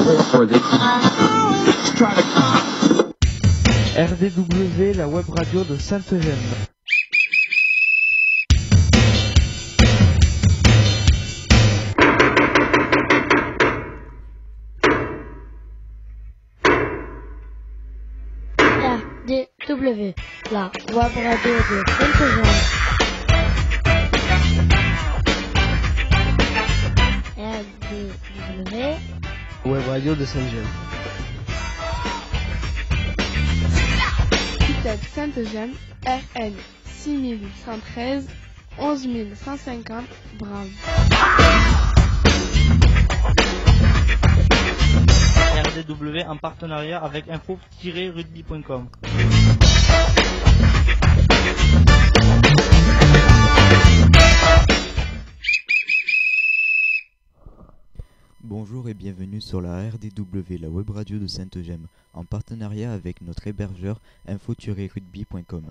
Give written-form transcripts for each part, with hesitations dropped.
RDW, la web radio de Sainte-Gemme. RDW, la web radio de Sainte-Gemme. RDW, Web radio de Sainte-Gemme. ITEP Sainte-Gemme, RN 6113, 11150, Brave. RDW en partenariat avec info-rugby.com. Bonjour et bienvenue sur la RDW, la web radio de Sainte-Gemme, en partenariat avec notre hébergeur info-rugby.com.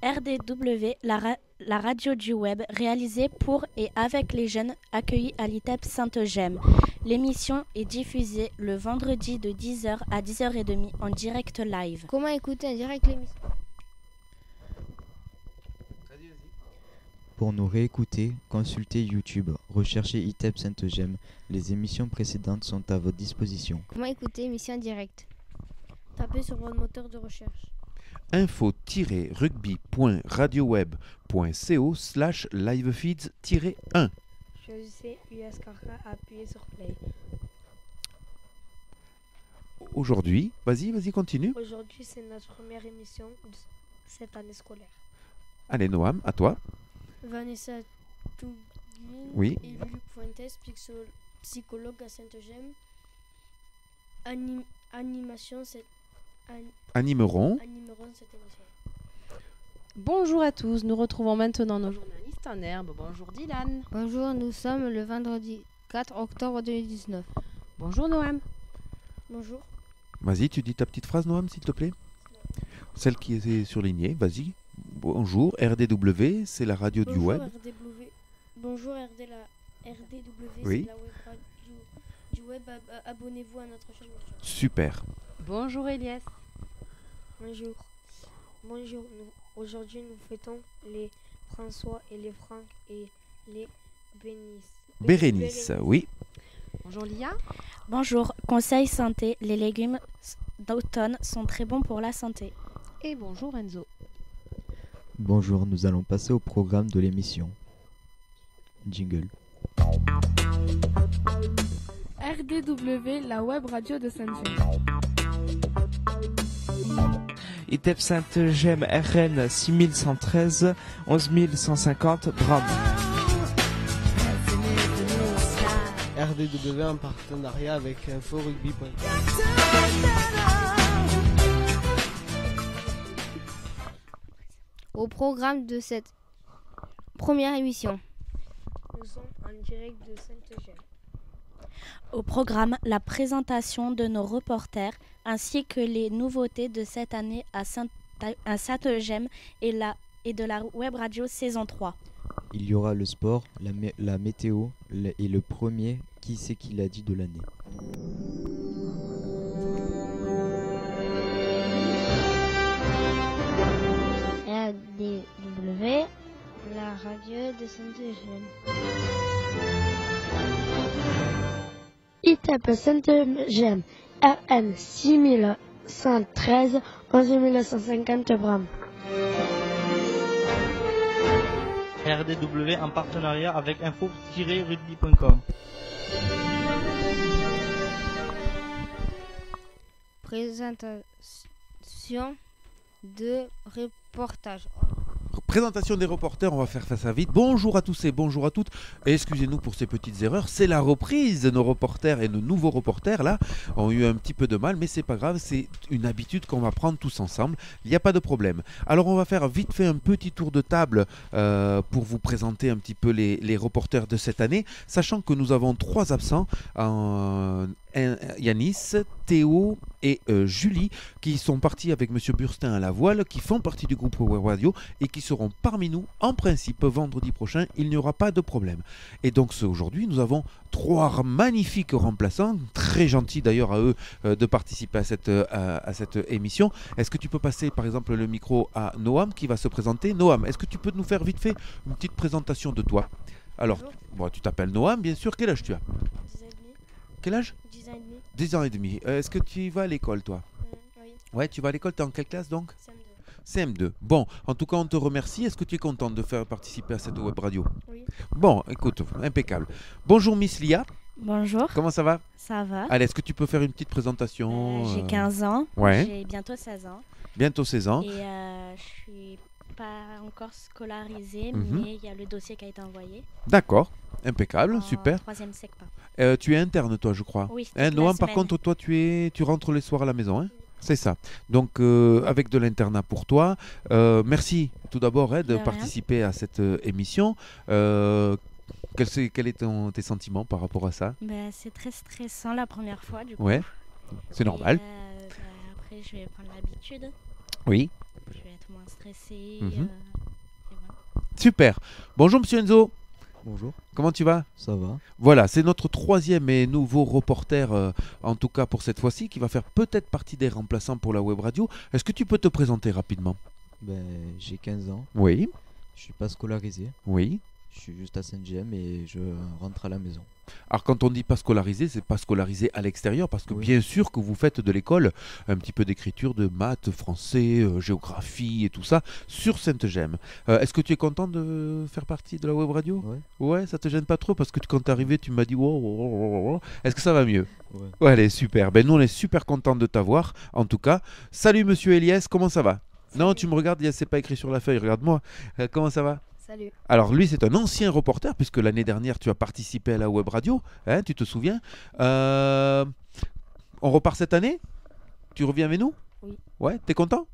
RDW, la radio du web, réalisée pour et avec les jeunes accueillis à l'ITEP Sainte-Gemme. L'émission est diffusée le vendredi de 10h à 10h30 en direct live. Comment écouter en direct l'émission? Pour nous réécouter, consultez YouTube, recherchez ITEP Sainte-Gemme. Les émissions précédentes sont à votre disposition. Comment écouter émission en direct? Tapez sur votre moteur de recherche. info-rugby.radioweb.co/livefeeds-1. Choisissez USKK, appuyez sur Play. Aujourd'hui, vas-y, continue. Aujourd'hui, c'est notre première émission de cette année scolaire. Allez, Noam, à toi. Vanessa Touguin Oui. et Luc Fuentes, psychologue à Sainte-Gemme. Animeront. Animeront cette émission. Bonjour à tous, nous retrouvons maintenant nos journalistes en herbe. Bonjour Dylan. Bonjour, nous sommes le vendredi 4 octobre 2019. Bonjour Noam. Bonjour. Vas-y, tu dis ta petite phrase, Noam, s'il te plaît. Celle qui est surlignée, vas-y. Bonjour, RDW, c'est la radio du web. Bonjour, RDW, Oui. c'est la web radio du web. Abonnez-vous à notre chaîne YouTube. Super. Bonjour Elias. Bonjour. Aujourd'hui, nous fêtons les François et les Franck et les Bérénice, oui. Bonjour Lia. Bonjour, conseil santé, les légumes d'automne sont très bons pour la santé. Et bonjour Enzo. Bonjour, nous allons passer au programme de l'émission. Jingle. RDW, la web radio de Sainte-Gemme. ITEP Sainte-Gemme, RN 6113, 11150, Brave. RDW en partenariat avec info-rugby.com. Au programme de cette première émission. Nous sommes en direct de Sainte-Gemme. Au programme, la présentation de nos reporters ainsi que les nouveautés de cette année à Sainte-Gemme et de la web radio saison 3. Il y aura le sport, la météo et le premier Qui c'est qui l'a dit de l'année. RDW, la radio de Sainte-Gemme. ITEP Sainte-Gemme, RN 6113, 11150 Bram. RDW en partenariat avec info-rugby.com. Présentation de reportage. Présentation des reporters, on va faire ça vite. Bonjour à tous et bonjour à toutes. Et excusez-nous pour ces petites erreurs. C'est la reprise de nos reporters et nos nouveaux reporters là ont eu un petit peu de mal, mais c'est pas grave. C'est une habitude qu'on va prendre tous ensemble. Il n'y a pas de problème. Alors on va faire vite fait un petit tour de table pour vous présenter un petit peu les reporters de cette année, sachant que nous avons 3 absents. Yanis, Théo et Julie qui sont partis avec Monsieur Burstin à la voile, qui font partie du groupe Web Radio et qui seront seront parmi nous, en principe, vendredi prochain, il n'y aura pas de problème. Et donc aujourd'hui, nous avons 3 magnifiques remplaçants, très gentils d'ailleurs à eux de participer à cette émission. Est-ce que tu peux passer par exemple le micro à Noam qui va se présenter? Noam, est-ce que tu peux nous faire vite fait une petite présentation de toi? Alors, bon, tu t'appelles Noam, bien sûr. Quel âge tu as? 10 ans et demi. Quel âge? 10 ans et demi. 10 ans et demi. Est-ce que tu vas à l'école, toi? Oui. Ouais, tu vas à l'école. Tu es en quelle classe donc? CM2. CM2. Bon, en tout cas, on te remercie. Est-ce que tu es contente de faire participer à cette web radio? Oui. Bon, écoute, impeccable. Bonjour Miss Lia. Bonjour, Comment ça va? ça va. Allez, est-ce que tu peux faire une petite présentation? J'ai 15 ans, Ouais. j'ai bientôt 16 ans Bientôt 16 ans. et je suis pas encore scolarisée, Mhm. mais il y a le dossier qui a été envoyé. D'accord. Impeccable, super. 3e SECPA. Tu es interne, toi, je crois. Oui, toute Hein, la Noam, par semaine. contre, toi, tu rentres les soirs à la maison, hein? C'est ça. Donc, avec de l'internat pour toi. Merci tout d'abord de rien. participer à cette émission. Quels étaient tes sentiments par rapport à ça? C'est très stressant la première fois, du coup. Ouais, c'est normal. Et, après, je vais prendre l'habitude. Oui. Je vais être moins stressée. Mhm. et voilà. Super. Bonjour, monsieur Enzo. Bonjour, Comment tu vas? ça va? Voilà, c'est notre 3e et nouveau reporter, en tout cas pour cette fois-ci, qui va faire peut-être partie des remplaçants pour la web radio. Est-ce que tu peux te présenter rapidement? J'ai 15 ans, Oui, je suis pas scolarisé, oui. je suis juste à Saint-Gem et je rentre à la maison. Alors quand on dit pas scolarisé, c'est pas scolarisé à l'extérieur, parce que Oui. bien sûr que vous faites de l'école un petit peu d'écriture, de maths, français, géographie et tout ça sur Sainte-Gemme. Est-ce que tu es content de faire partie de la web radio? Ouais. Ouais, ça te gêne pas trop parce que quand t'es arrivé, tu m'as dit wow, wow, wow, wow, wow. Est-ce que ça va mieux? Ouais. Ouais, allez, super. Ben nous on est super contents de t'avoir. En tout cas, salut monsieur Elias, comment ça va? Non, tu me regardes, c'est pas écrit sur la feuille, regarde-moi. Comment ça va? Salut. Alors lui c'est un ancien reporter puisque l'année dernière tu as participé à la web radio, hein, tu te souviens. On repart cette année? Tu reviens avec nous? Oui. Ouais, t'es content?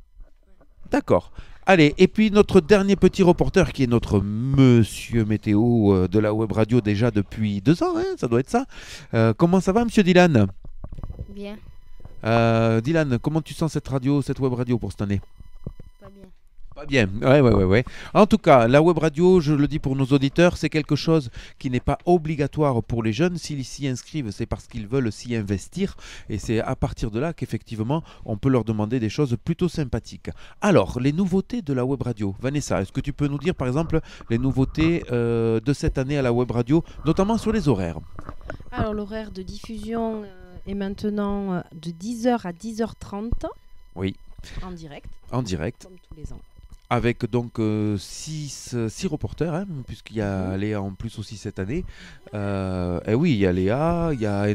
D'accord. Allez, et puis notre dernier petit reporter qui est notre monsieur météo de la web radio déjà depuis 2 ans, hein, ça doit être ça. Comment ça va monsieur Dylan? Bien. Dylan, comment tu sens cette web radio pour cette année? Pas bien. Pas bien, ouais. En tout cas, la web radio, je le dis pour nos auditeurs, c'est quelque chose qui n'est pas obligatoire pour les jeunes. S'ils s'y inscrivent, c'est parce qu'ils veulent s'y investir. Et c'est à partir de là qu'effectivement, on peut leur demander des choses plutôt sympathiques. Alors, les nouveautés de la web radio. Vanessa, est-ce que tu peux nous dire par exemple les nouveautés de cette année à la web radio, notamment sur les horaires? Alors, l'horaire de diffusion est maintenant de 10h à 10h30 Oui, en direct, en direct. comme tous les ans. Avec donc 6 reporters, hein, puisqu'il y a Léa en plus aussi cette année. Et oui, il y a Léa, il y a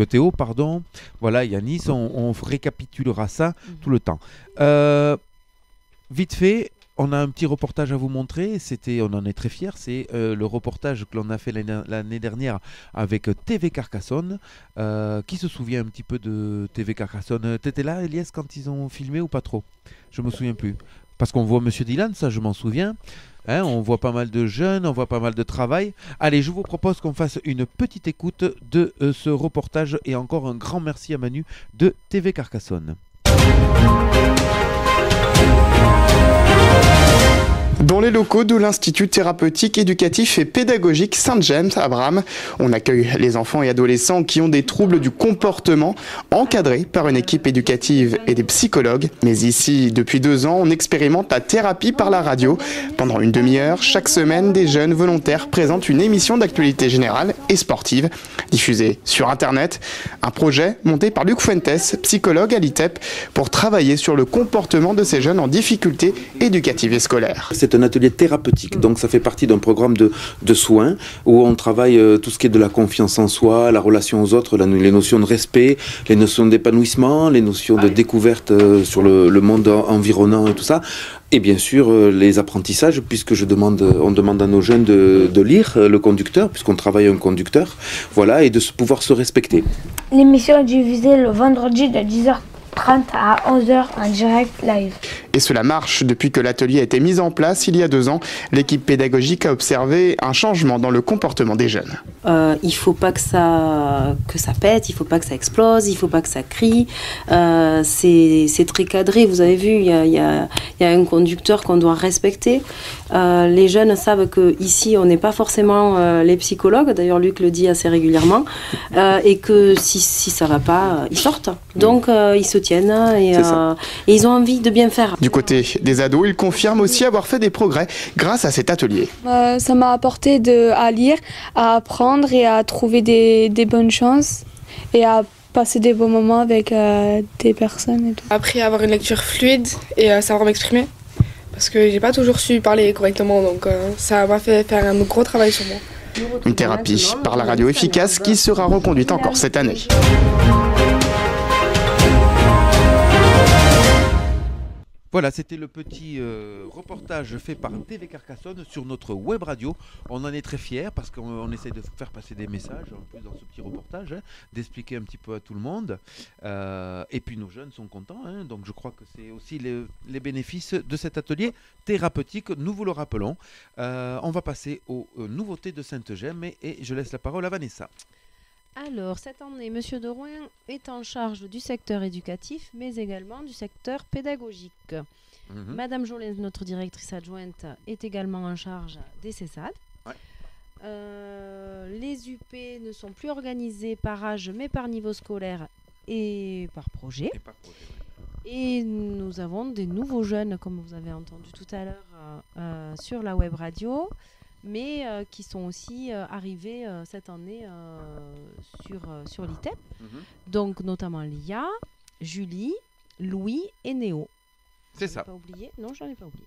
Théo, pardon. Voilà, il y a Nice, on récapitulera ça tout le temps. Vite fait, on a un petit reportage à vous montrer, on en est très fiers, c'est le reportage que l'on a fait l'année dernière avec TV Carcassonne. Qui se souvient un petit peu de TV Carcassonne? T'étais là, Elias, quand ils ont filmé ou pas trop? Je me souviens plus. Parce qu'on voit Monsieur Dylan, ça je m'en souviens. Hein, on voit pas mal de jeunes, on voit pas mal de travail. Allez, je vous propose qu'on fasse une petite écoute de ce reportage et encore un grand merci à Manu de TV Carcassonne. Dans les locaux de l'Institut thérapeutique, éducatif et pédagogique Sainte-Gemme à Bram, on accueille les enfants et adolescents qui ont des troubles du comportement, encadrés par une équipe éducative et des psychologues. Mais ici, depuis 2 ans, on expérimente la thérapie par la radio. Pendant une demi-heure, chaque semaine, des jeunes volontaires présentent une émission d'actualité générale et sportive, diffusée sur Internet. Un projet monté par Luc Fuentes, psychologue à l'ITEP, pour travailler sur le comportement de ces jeunes en difficulté éducative et scolaire. C'est un atelier thérapeutique, donc ça fait partie d'un programme de soins où on travaille tout ce qui est de la confiance en soi, la relation aux autres, les notions de respect, les notions d'épanouissement, les notions de découverte sur le monde environnant et tout ça. Et bien sûr, les apprentissages, puisque on demande à nos jeunes de lire le conducteur, puisqu'on travaille un conducteur, voilà, et de pouvoir se respecter. L'émission est diffusée le vendredi de 10h30 à 11h en direct live. Et cela marche. Depuis que l'atelier a été mis en place il y a 2 ans, l'équipe pédagogique a observé un changement dans le comportement des jeunes. Il ne faut pas que ça pète, il ne faut pas que ça explose, il ne faut pas que ça crie. C'est très cadré. Vous avez vu, il y a un conducteur qu'on doit respecter. Les jeunes savent qu'ici, on n'est pas forcément les psychologues. D'ailleurs, Luc le dit assez régulièrement. Et que si ça ne va pas, ils sortent. Donc, ils se tiennent et ils ont envie de bien faire. Du côté des ados, ils confirment aussi avoir fait des progrès grâce à cet atelier. Ça m'a apporté à lire, à apprendre et à trouver des bonnes chances et à passer des bons moments avec des personnes. Et tout. Appris à avoir une lecture fluide et à savoir m'exprimer parce que j'ai pas toujours su parler correctement, donc ça m'a fait faire un gros travail sur moi. Une thérapie par la radio efficace qui sera reconduite encore cette année. Voilà, c'était le petit reportage fait par TV Carcassonne sur notre web radio. On en est très fiers parce qu'on essaye de faire passer des messages en plus dans ce petit reportage, d'expliquer un petit peu à tout le monde. Et puis nos jeunes sont contents, donc je crois que c'est aussi les bénéfices de cet atelier thérapeutique, nous vous le rappelons. On va passer aux nouveautés de Sainte-Gemme et je laisse la parole à Vanessa. Alors, cette année, M. Derouin est en charge du secteur éducatif, mais également du secteur pédagogique. Madame Jolin, notre directrice adjointe, est également en charge des CESAD. Les UP ne sont plus organisés par âge, mais par niveau scolaire et par projet. Et nous avons des nouveaux jeunes, comme vous avez entendu tout à l'heure, sur la web radio, mais qui sont aussi arrivés cette année sur l'ITEP. Donc notamment Lia, Julie, Louis et Néo. C'est ça. Pas oublié. Non, j'en ai pas oublié.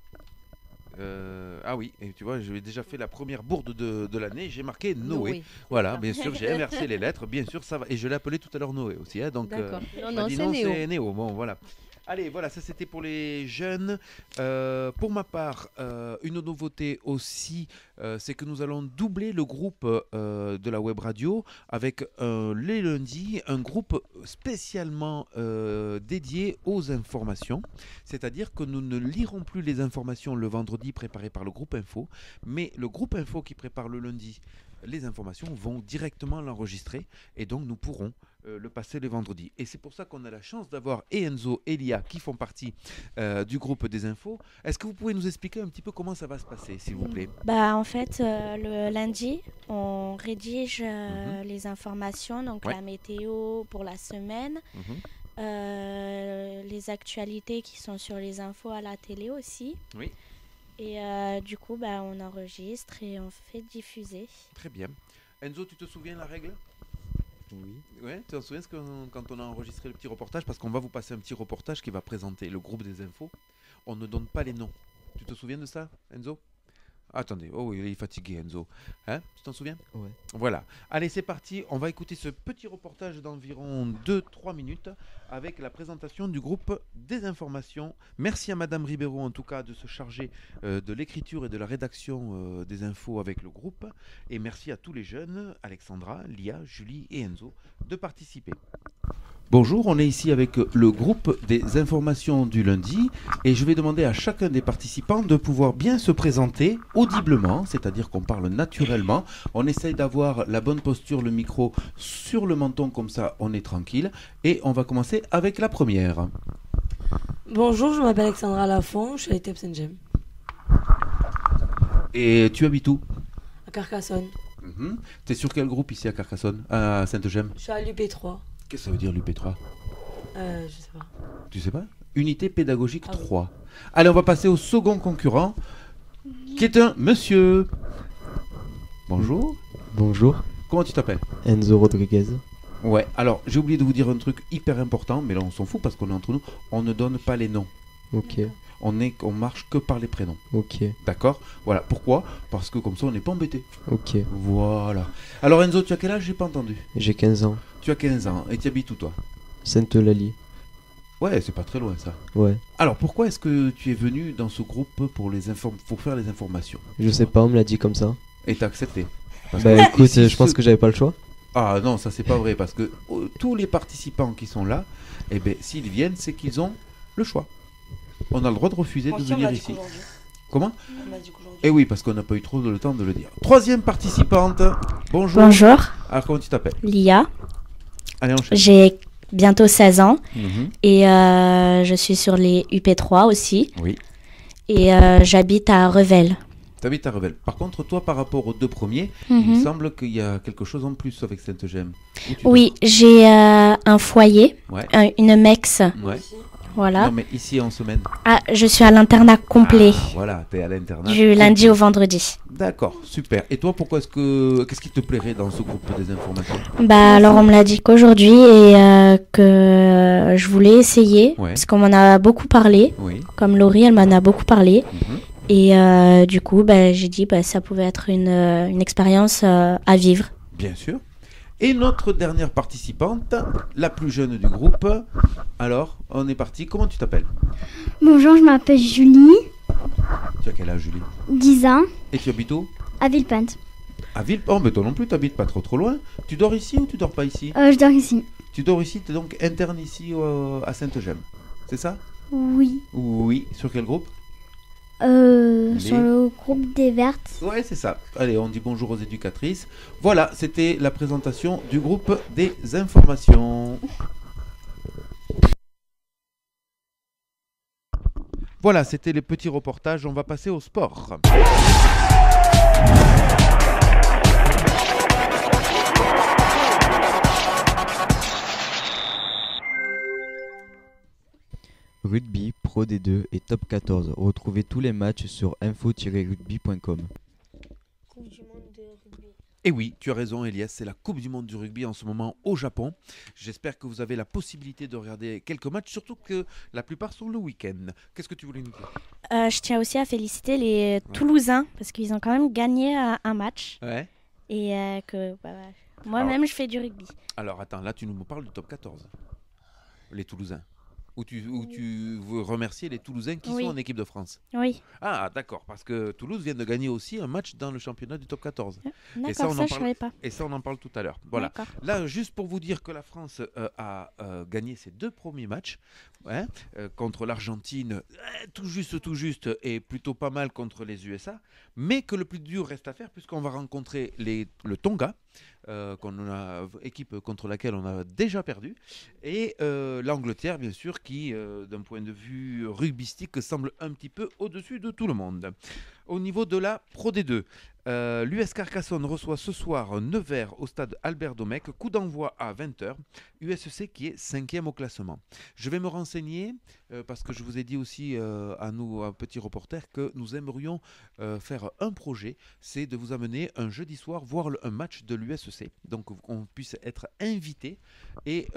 Ah oui, et tu vois, j'ai déjà fait la première bourde de l'année, j'ai marqué Noé. Voilà, bien sûr, j'ai inversé les lettres, bien sûr, ça va. Et je l'ai appelé tout à l'heure Noé aussi. Donc, d'accord. Non, c'est Néo. Bon, voilà. Allez, voilà, ça c'était pour les jeunes. Pour ma part, une nouveauté aussi, c'est que nous allons doubler le groupe de la web radio avec les lundis, un groupe spécialement dédié aux informations. C'est-à-dire que nous ne lirons plus les informations le vendredi préparées par le groupe info, mais le groupe info qui prépare le lundi les informations vont directement l'enregistrer et donc nous pourrons le passer le vendredi. Et c'est pour ça qu'on a la chance d'avoir Enzo et Lia qui font partie du groupe des infos. Est-ce que vous pouvez nous expliquer un petit peu comment ça va se passer, s'il vous plaît? En fait, le lundi, on rédige les informations, donc la météo pour la semaine, les actualités qui sont sur les infos à la télé aussi. Oui. Et du coup, on enregistre et on fait diffuser. Très bien. Enzo, tu te souviens la règle? Oui. Ouais, tu te souviens quand on a enregistré le petit reportage, parce qu'on va vous passer un petit reportage qui va présenter le groupe des infos. On ne donne pas les noms. Tu te souviens de ça, Enzo? Attendez, oh il est fatigué Enzo. Hein, tu t'en souviens? Ouais. Voilà. Allez, c'est parti. On va écouter ce petit reportage d'environ 2-3 minutes avec la présentation du groupe des informations. Merci à Madame Ribeiro en tout cas de se charger de l'écriture et de la rédaction des infos avec le groupe. Et merci à tous les jeunes, Alexandra, Lia, Julie et Enzo, de participer. Bonjour, on est ici avec le groupe des informations du lundi et je vais demander à chacun des participants de pouvoir bien se présenter audiblement, c'est-à-dire qu'on parle naturellement. On essaye d'avoir la bonne posture, le micro sur le menton, comme ça on est tranquille. Et on va commencer avec la première. Bonjour, je m'appelle Alexandra Lafont, je suis à l'ITEP Sainte-Gemme. Et tu habites où? À Carcassonne. T'es sur quel groupe ici à Carcassonne, à Sainte-Gemme? Je suis à l'UP3. Qu'est-ce que ça veut dire l'UP3? Je sais pas. Tu sais pas? Unité pédagogique 3. Allez, on va passer au second concurrent, qui est un monsieur. Bonjour. Bonjour. Comment tu t'appelles? Enzo Rodriguez. Ouais, alors j'ai oublié de vous dire un truc hyper important, mais là on s'en fout parce qu'on est entre nous. On ne donne pas les noms. Ok. On marche que par les prénoms. Ok. D'accord? Voilà. Pourquoi? Parce que comme ça on n'est pas embêté. Ok. Voilà. Alors Enzo, tu as quel âge? J'ai pas entendu. J'ai 15 ans. Tu as 15 ans. Et tu habites où toi? Sainte-Eulalie. Ouais, c'est pas très loin ça. Ouais. Alors pourquoi est-ce que tu es venu dans ce groupe pour faire les informations? Je sais pas, on me l'a dit comme ça. Et t'as accepté? Écoute, je pense que j'avais pas le choix. Ah non, ça c'est pas vrai parce que tous les participants qui sont là, eh ben s'ils viennent, c'est qu'ils ont le choix. On a le droit de refuser de Aussi, on venir m'a dit ici. qu'aujourd'hui. Comment? On m'a dit qu'aujourd'hui. Eh oui, parce qu'on n'a pas eu trop le temps de le dire. Troisième participante. Bonjour. Bonjour. Alors, comment tu t'appelles? Lia. Allez, enchaîne. J'ai bientôt 16 ans Mhm. et je suis sur les UP3 aussi. Oui. Et j'habite à Revel. T'habites à Revel. Par contre, toi, par rapport aux deux premiers, Mhm. il me semble qu'il y a quelque chose en plus avec Sainte-Gemme. Où tu Oui, j'ai un foyer, Ouais. une MEX. Ouais. Voilà. Non, mais ici en semaine. Ah, je suis à l'internat complet. Ah, voilà, t'es à l'internat. Du lundi au vendredi. D'accord, super. Et toi, qu'est-ce qui te plairait dans ce groupe des informations? Bah alors on me l'a dit qu'aujourd'hui et que je voulais essayer Ouais. parce qu'on m'en a beaucoup parlé. Oui. Comme Laurie, elle m'en a beaucoup parlé. Mhm. Et du coup, bah, j'ai dit bah ça pouvait être une expérience à vivre. Bien sûr. Et notre dernière participante, la plus jeune du groupe. Alors, on est parti. Comment tu t'appelles? Bonjour, je m'appelle Julie, Tu as quel âge, Julie? 10 ans, Et tu habites où? à Villepinte. À Ville. Oh, mais toi non plus, t'habites pas trop loin. Tu dors ici ou tu dors pas ici? Je dors ici. Tu dors ici, t'es donc interne ici à Sainte-Gemme. C'est ça? Oui. Oui. Sur quel groupe? Sur le groupe des Vertes. Ouais, c'est ça. Allez, on dit bonjour aux éducatrices. Voilà, c'était la présentation du groupe des informations. Voilà, c'était les petits reportages. On va passer au sport. Rugby, Pro D2 et Top 14. Retrouvez tous les matchs sur info-rugby.com. Coupe du monde de rugby. Et oui, tu as raison Elias, c'est la Coupe du Monde du rugby en ce moment au Japon. J'espère que vous avez la possibilité de regarder quelques matchs, surtout que la plupart sont le week-end. Qu'est-ce que tu voulais nous dire? Je tiens aussi à féliciter les Toulousains parce qu'ils ont quand même gagné un match. Ouais. Et que moi-même je fais du rugby. Alors attends, là tu nous parles du top 14. Les Toulousains. Où tu veux remercier les Toulousains qui Oui. sont en équipe de France. Oui. Ah d'accord, parce que Toulouse vient de gagner aussi un match dans le championnat du top 14. D'accord, Et ça, on en je parle, savais pas. Et ça on en parle tout à l'heure. Voilà. D'accord. Là, juste pour vous dire que la France a gagné ses deux premiers matchs contre l'Argentine, tout juste, et plutôt pas mal contre les USA, mais que le plus dur reste à faire puisqu'on va rencontrer le Tonga, équipe contre laquelle on a déjà perdu, et l'Angleterre, bien sûr, qui, d'un point de vue rugbystique, semble un petit peu au-dessus de tout le monde. Au niveau de la Pro D2, l'US Carcassonne reçoit ce soir Nevers au stade Albert Domecq, coup d'envoi à 20h, USC qui est 5e au classement. Je vais me renseigner parce que je vous ai dit aussi à nous, petits reporters, que nous aimerions faire un projet, c'est de vous amener un jeudi soir voir un match de l'USC, donc qu'on puisse être invité et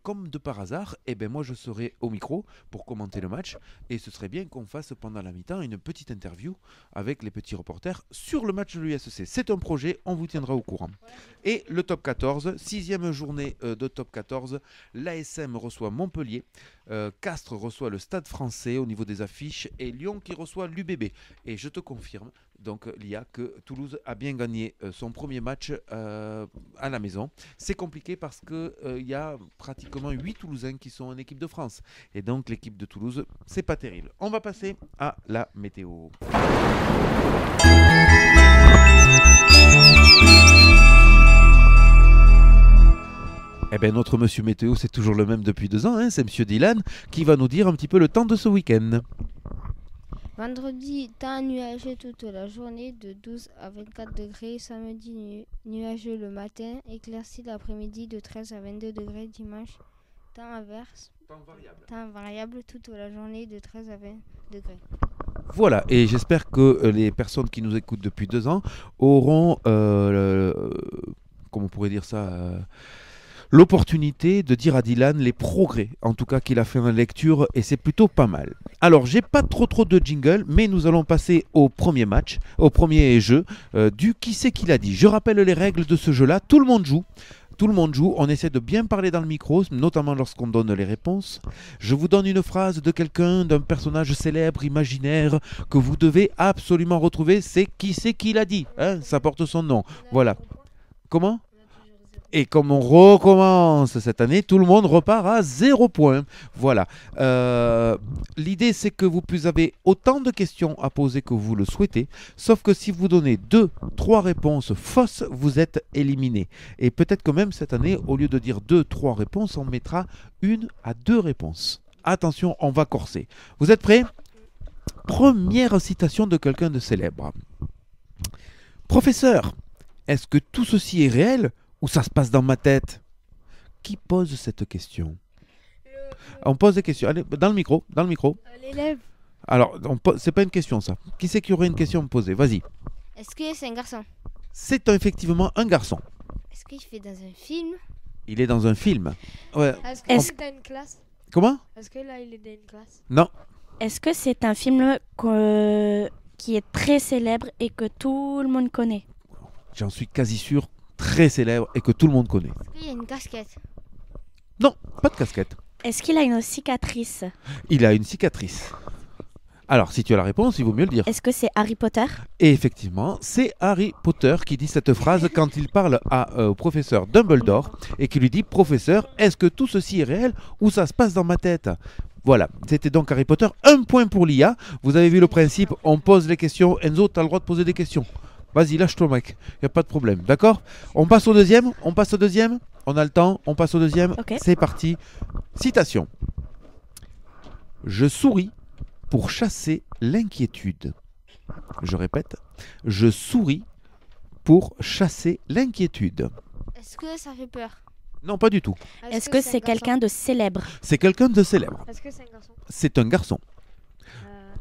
comme de par hasard, moi je serai au micro pour commenter le match et ce serait bien qu'on fasse pendant la mi-temps une petite interview avec les petits reporters sur le match de l'USC. C'est un projet, on vous tiendra au courant. Et le top 14, 6e journée de top 14, l'ASM reçoit Montpellier, Castres reçoit le Stade Français au niveau des affiches et Lyon qui reçoit l'UBB. Et je te confirme, donc Lia, que Toulouse a bien gagné son premier match à la maison. C'est compliqué parce qu'il y a pratiquement 8 Toulousains qui sont en équipe de France. Et donc l'équipe de Toulouse, c'est pas terrible. On va passer à la météo. Notre monsieur météo, c'est toujours le même depuis 2 ans, hein, c'est monsieur Dylan qui va nous dire un petit peu le temps de ce week-end. Vendredi, temps nuageux toute la journée de 12 à 24 degrés. Samedi, nuageux le matin, éclairci l'après-midi de 13 à 22 degrés. Dimanche, temps inverse, temps variable toute la journée de 13 à 20 degrés. Voilà, et j'espère que les personnes qui nous écoutent depuis 2 ans auront, comment on pourrait dire ça, l'opportunité de dire à Dylan les progrès, en tout cas qu'il a fait en lecture, et c'est plutôt pas mal. Alors, j'ai pas trop de jingle, mais nous allons passer au premier match, au premier jeu du Qui c'est qui l'a dit. Je rappelle les règles de ce jeu-là, tout le monde joue. Tout le monde joue, on essaie de bien parler dans le micro, notamment lorsqu'on donne les réponses. Je vous donne une phrase de quelqu'un, d'un personnage célèbre, imaginaire, que vous devez absolument retrouver. C'est Qui c'est qui l'a dit, hein, ça porte son nom. Voilà. Comment ? Et comme on recommence cette année, tout le monde repart à 0 point. Voilà. L'idée, c'est que vous avez autant de questions à poser que vous le souhaitez. Sauf que si vous donnez 2, 3 réponses fausses, vous êtes éliminé. Et peut-être que même cette année, au lieu de dire 2, 3 réponses, on mettra 1 à 2 réponses. Attention, on va corser. Vous êtes prêts? Première citation de quelqu'un de célèbre. Professeur, est-ce que tout ceci est réel ou ça se passe dans ma tête? Qui pose cette question? On pose des questions. Allez, dans le micro. L'élève. Alors, c'est pas une question ça. Qui c'est qui aurait une question à me poser? Vas-y. Est-ce que c'est un garçon? C'est effectivement un garçon. Est-ce qu'il fait dans un film? Il est dans un film. Ouais. Est-ce qu'il est dans une classe? Comment? Est-ce que là, il est dans une classe? Non. Est-ce que c'est un film qui est très célèbre et que tout le monde connaît? J'en suis quasi sûr, très célèbre et que tout le monde connaît. Est-ce qu'il y a une casquette? Non, pas de casquette. Est-ce qu'il a une cicatrice? Il a une cicatrice. Alors, si tu as la réponse, il vaut mieux le dire. Est-ce que c'est Harry Potter? Et effectivement, c'est Harry Potter qui dit cette phrase quand il parle au professeur Dumbledore et qui lui dit « Professeur, est-ce que tout ceci est réel ou ça se passe dans ma tête ?» Voilà, c'était donc Harry Potter. 1 point pour l'IA. Vous avez vu le principe, on pose les questions. Enzo, tu as le droit de poser des questions. Vas-y, lâche-toi, mec. Il n'y a pas de problème. D'accord? On passe au deuxième? On a le temps. On passe au deuxième. Okay. C'est parti. Citation. Je souris pour chasser l'inquiétude. Je répète. Je souris pour chasser l'inquiétude. Est-ce que ça fait peur? Non, pas du tout. Est-ce que c'est quelqu'un de célèbre? C'est quelqu'un de célèbre. Est-ce que c'est un garçon? C'est un garçon.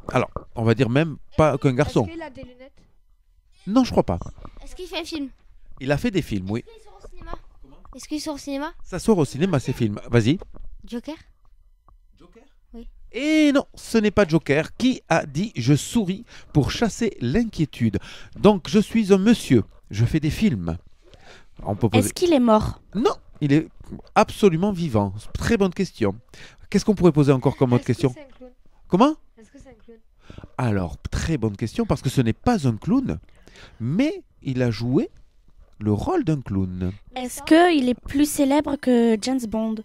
Alors, on va dire même pas qu'un garçon. Est-ce qu'il a des lunettes? Non, je crois pas. Est-ce qu'il fait un film? Il a fait des films, oui. Est-ce qu'il sort au cinéma? Ça sort au cinéma, ces films. Vas-y. Joker? Et non, ce n'est pas Joker. Qui a dit « Je souris pour chasser l'inquiétude » Donc, je suis un monsieur. Je fais des films. On peut poser... Est-ce qu'il est mort? Non, il est absolument vivant. Très bonne question. Qu'est-ce qu'on pourrait poser encore comme autre question? Comment? Est-ce que c'est un clown? Alors, très bonne question, parce que ce n'est pas un clown, mais il a joué le rôle d'un clown. Est-ce qu'il est plus célèbre que James Bond?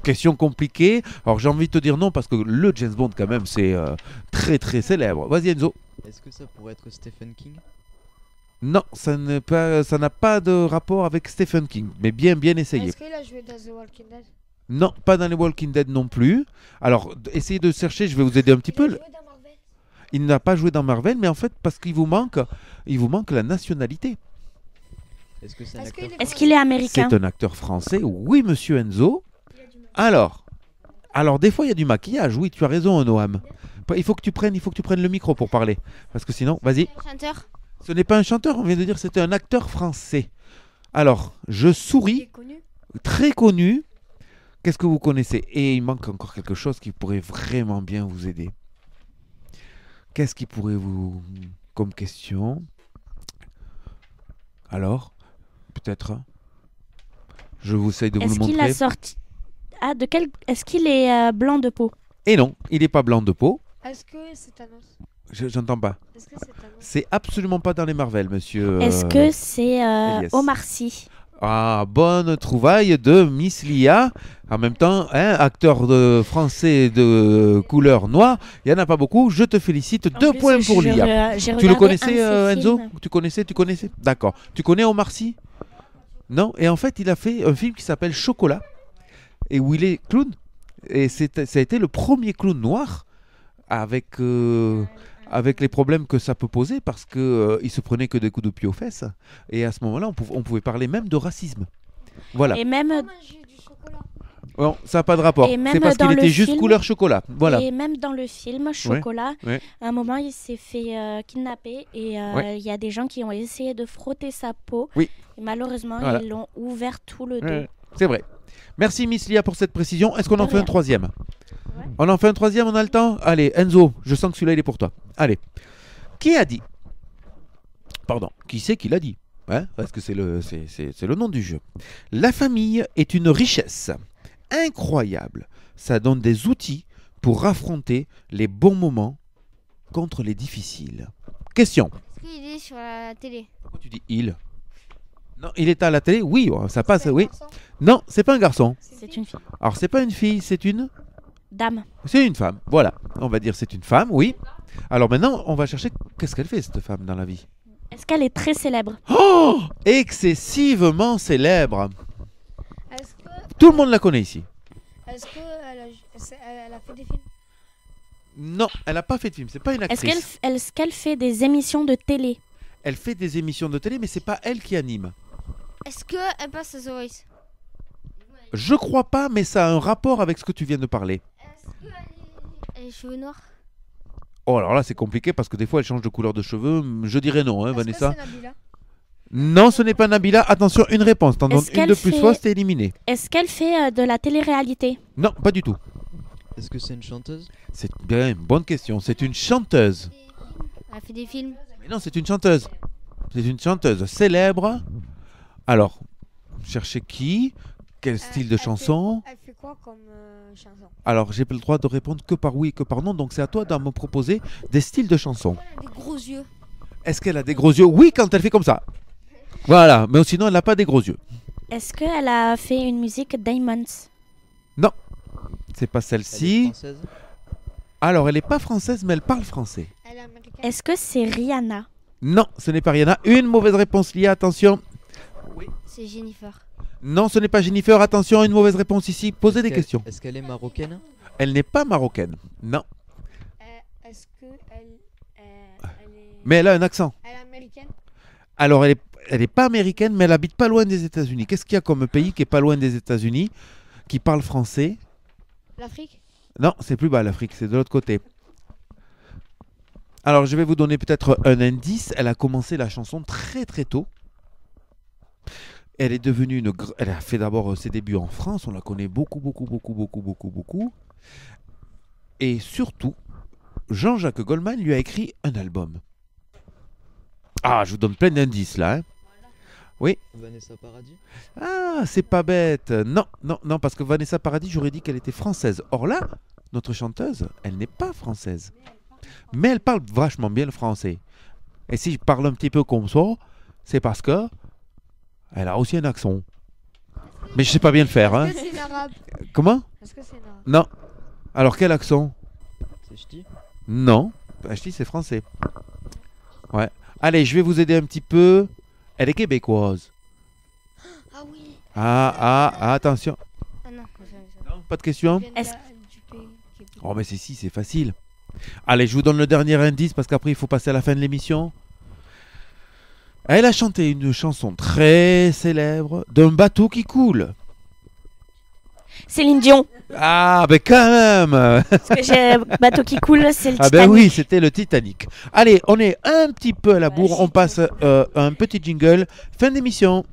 Question compliquée. Alors j'ai envie de te dire non parce que le James Bond quand même c'est très très célèbre. Vas-y Enzo. Est-ce que ça pourrait être Stephen King? Non, ça n'a pas de rapport avec Stephen King, mais bien essayé. Est-ce qu'il a joué dans The Walking Dead? Non, pas dans les Walking Dead non plus. Alors essayez de chercher, je vais vous aider un petit peu. Il n'a pas joué dans Marvel, mais en fait parce qu'il vous manque la nationalité. Est-ce qu'il est américain? C'est un acteur français, oui monsieur Enzo. Alors des fois il y a du maquillage, oui tu as raison Noam. Il faut que tu prennes le micro pour parler, parce que sinon, vas-y. Chanteur? Ce n'est pas un chanteur, on vient de dire que c'était un acteur français. Alors, je souris, très connu. Qu'est-ce que vous connaissez? Et il manque encore quelque chose qui pourrait vraiment bien vous aider. Qu'est-ce qui pourrait vous... comme question? Alors, peut-être. Je vous essaye de vous le montrer. Est-ce qu'il a sorti... Ah, Est-ce qu'il est blanc de peau? Et non, il n'est pas blanc de peau. Est-ce que c'est Thanos? J'entends pas. Est-ce que c'est Thanos? C'est absolument pas dans les Marvel, monsieur. Est-ce que c'est Omar Sy? Ah, bonne trouvaille de Miss Lia. En même temps, acteur français de couleur noire, il n'y en a pas beaucoup. Je te félicite. 2 points pour Lia. Tu le connaissais, Enzo? Tu connaissais? D'accord. Tu connais Omar Sy? Non. Et en fait, il a fait un film qui s'appelle Chocolat, et où il est clown. Et ça a été le premier clown noir avec les problèmes que ça peut poser, parce qu'il se prenait que des coups de pied aux fesses. Et à ce moment-là, on pouvait parler même de racisme. Voilà. Et même... Non, ça n'a pas de rapport. C'est parce qu'il était juste couleur chocolat. Voilà. Et même dans le film Chocolat, à un moment, il s'est fait kidnapper. Et il y a des gens qui ont essayé de frotter sa peau. Oui. Et malheureusement, ils l'ont ouvert tout le dos. C'est vrai. Merci Miss Lia pour cette précision. Est-ce qu'on en fait un troisième? On en fait un troisième, on a le temps? Allez, Enzo, je sens que celui-là, il est pour toi. Allez. Qui a dit? Pardon, qui c'est qui l'a dit? Parce que c'est le nom du jeu. La famille est une richesse incroyable. Ça donne des outils pour affronter les bons moments contre les difficiles. Question. Est-ce qu'il est sur la télé? Pourquoi tu dis il? Non, il est à la télé. Oui, ça passe. Oui. Non, c'est pas un garçon. C'est une fille. Alors, c'est pas une fille, c'est une. Dame. C'est une femme. Voilà. On va dire c'est une femme. Oui. Alors maintenant, on va chercher qu'est-ce qu'elle fait cette femme dans la vie. Est-ce qu'elle est très célèbre? Oh, excessivement célèbre. Est-ce que, Tout le monde la connaît ici. est-ce elle a fait des films? Non, elle n'a pas fait de film. C'est pas une actrice. Est-ce qu'elle fait des émissions de télé? Elle fait des émissions de télé, mais c'est pas elle qui anime. Est-ce qu'elle passe à The Voice? Je crois pas, mais ça a un rapport avec ce que tu viens de parler. Elle a les cheveux noirs? Oh, alors là, c'est compliqué parce que des fois, elle change de couleur de cheveux. Je dirais non, hein, Vanessa. C'est Nabila? Non, ce n'est pas Nabila. Attention, une réponse. T'en donnes une de plus fausse, t'es éliminé. Est-ce qu'elle fait de la télé-réalité? Non, pas du tout. Est-ce que c'est une chanteuse? C'est bien une bonne question. C'est une chanteuse. Elle a fait des films? Mais non, c'est une chanteuse. C'est une chanteuse célèbre. Alors, cherchez qui? Quel style de chanson? Elle fait quoi comme chanson? Alors, j'ai pas le droit de répondre que par oui et que par non. Donc, c'est à toi de me proposer des styles de chansons. Elle a des gros yeux. Est-ce qu'elle a des gros yeux? Oui, quand elle fait comme ça. Voilà, mais sinon, elle n'a pas des gros yeux. Est-ce qu'elle a fait une musique Diamonds? Non, c'est pas Elle est celle-ci. française? Alors, elle n'est pas française, mais elle parle français. Elle est américaine? Est-ce que c'est Rihanna? Non, ce n'est pas Rihanna. Une mauvaise réponse liée, attention. C'est Jennifer. Non, ce n'est pas Jennifer. Attention, une mauvaise réponse ici. Posez des questions. Est-ce qu'elle est marocaine? Elle n'est pas marocaine. Non. Est-ce qu'elle elle est... Mais elle a un accent. Elle est américaine? Alors, elle est pas américaine, mais elle habite pas loin des États-Unis. Qu'est-ce qu'il y a comme pays qui est pas loin des États-Unis, qui parle français? L'Afrique? Non, c'est plus bas l'Afrique, c'est de l'autre côté. Alors, je vais vous donner peut-être un indice. Elle a commencé la chanson très très tôt. Elle est devenue elle a fait d'abord ses débuts en France. On la connaît beaucoup. Et surtout, Jean-Jacques Goldman lui a écrit un album. Ah, je vous donne plein d'indices là. Hein. Oui. Vanessa Paradis? Ah, c'est pas bête. Non, parce que Vanessa Paradis, j'aurais dit qu'elle était française. Or là, notre chanteuse, elle n'est pas française. Mais elle parle vachement bien le français. Et si je parle un petit peu comme ça, c'est parce que elle a aussi un accent. Mais je sais pas bien le faire. Hein. Est-ce que c'est l'arabe? Comment? Est-ce que c'est l'arabe? Non. Alors quel accent? C'est ch'ti? Non. Ch'ti, c'est français. Ouais. Allez, je vais vous aider un petit peu. Elle est québécoise. Ah oui. Attention. Ah non. Non, pas de question. Est-ce... Oh, mais c'est facile. Allez, je vous donne le dernier indice parce qu'après, il faut passer à la fin de l'émission. Elle a chanté une chanson très célèbre d'un bateau qui coule. Céline Dion. Ah, ben quand même. Parce que j'ai un bateau qui coule, c'est le Titanic. Ah ben oui, c'était le Titanic. Allez, on est un petit peu à la bourre. On passe un petit jingle. Fin d'émission.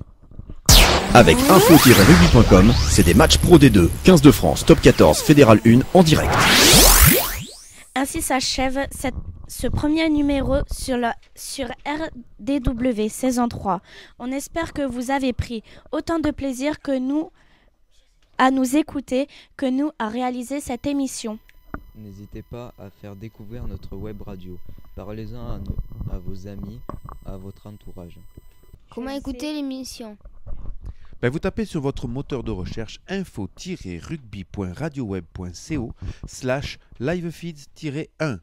Avec info-rugby.com, c'est des matchs pro D2, 15 de France, top 14, fédéral 1 en direct. Ainsi s'achève ce premier numéro sur RDW saison 3. On espère que vous avez pris autant de plaisir que nous à nous écouter, que nous à réaliser cette émission. N'hésitez pas à faire découvrir notre web radio. Parlez-en à vos amis, à votre entourage. Comment écouter l'émission? Ben, vous tapez sur votre moteur de recherche info-rugby.radioweb.co/livefeeds-1.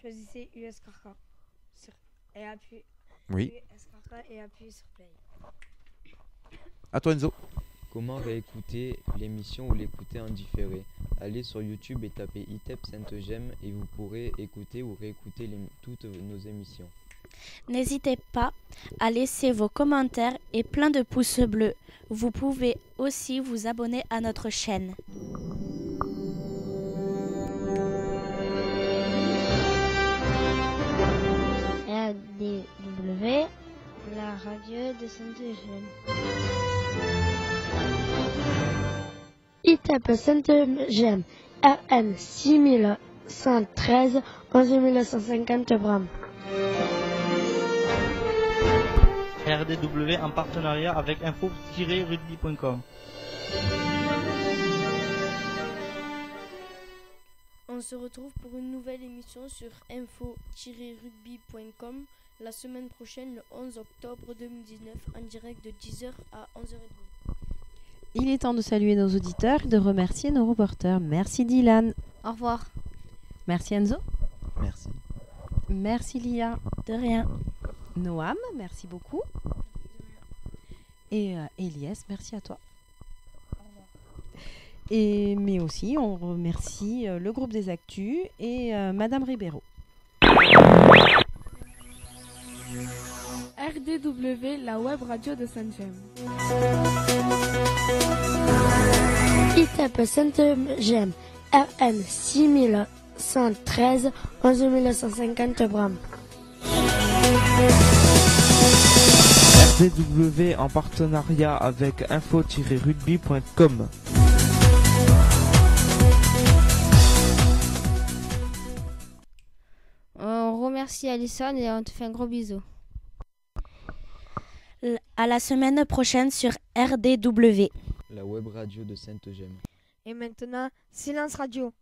Choisissez USKK et appuyez sur play. À toi Enzo. Comment réécouter l'émission ou l'écouter en différé? Allez sur YouTube et tapez ITEP Sainte-Gemme et vous pourrez écouter ou réécouter toutes nos émissions. N'hésitez pas à laisser vos commentaires et plein de pouces bleus. Vous pouvez aussi vous abonner à notre chaîne. RDW, la radio de Sainte-Gemme. ITEP Sainte-Gemme, RN 6113, 11950 Bram. RDW en partenariat avec info-rugby.com. On se retrouve pour une nouvelle émission sur info-rugby.com, la semaine prochaine, le 11 octobre 2019, en direct de 10h à 11h30. Il est temps de saluer nos auditeurs et de remercier nos reporters. Merci Dylan. Au revoir. Merci Enzo. Merci. Merci Lia. De rien. Noam, merci beaucoup. Et Elias, merci à toi. Mais aussi, on remercie le groupe des Actus et Madame Ribeiro. RDW, la web radio de Saint-Gem. ITEP Saint-Gem, RN 6113, 11150 Bram. RDW en partenariat avec info-rugby.com. On remercie Alison et on te fait un gros bisou. À la semaine prochaine sur RDW. La web radio de Sainte-Gemme. Et maintenant, silence radio.